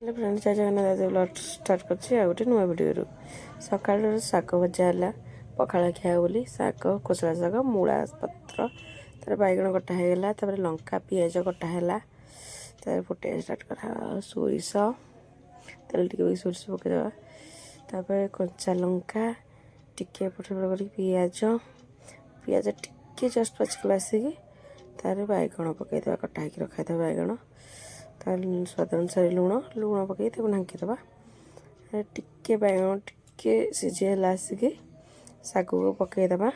Hello friends, जय जगन्नाथ। आज blog start करछि आ गोटे नुआ वीडियो। सकाळ शाग भजा है, पखाड़ खिया बोली शाग, कोसला शाग, मूला पत्र, तार बैगण कटा होगा, तापर लंका पिज कटा है, फुटे स्टार्ट करा सोरिष तेल टे सोरिष पकईदे, तापर कंचा लंका टिके पट कर पिज पिज टिके जस्ट पचकल आसिक तार बैगण पकईदे, कटा हो रखा बैगण, तार स्वाद अनुसार लुण लुण पकई ढांकीदे, टिके बैगण टिके सीझेला आसिक शाग को पकईदे,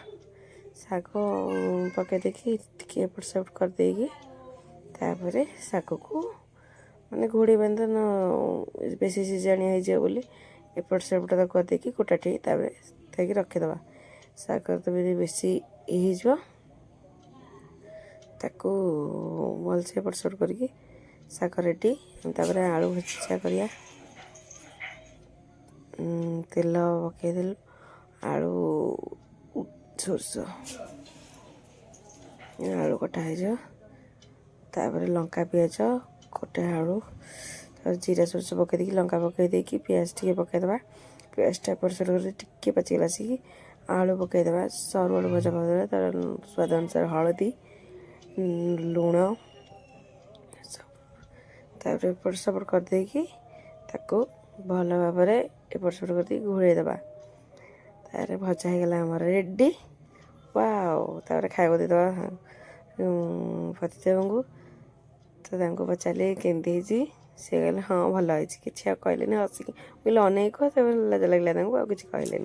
शाग पकई देखी टिके एपट सेपट करदेगी, तापर शाग को माने घोड़े बांध बेस सीजाणिया हो बोली एपट सेपट करदेकी गोटाठी ताकि रखीदे। शाग तो बेसी हो ताकू भलसे एपट सेपट करके शाग रेडी। तापर आलू भजा करिया, तेल पकईदेलु, आलू सोरष आलू कटा हो, तापर लंका पिज गोटे आलू, जीरा सोरष पकई लंका पकई देकी पिज टे पकईदे, पिज टा एपट सेपट कर टिके पचिगला आसिक आलू पकईदे, सरू आलू भजा पकईदे, तार स्वाद अनुसार हलदी लुण तापर एपट सेपट करदेकी भल भाव एपट सेपट कर घोड़ेदे, तार भजा होगला आमर रेडी। वाओ, तापर खाइबा देदे पतिदेव को, तो पचारे केमती सी कहले हाँ भल कि कहले हसिक बोले अनेक लाज लगे कि कहले।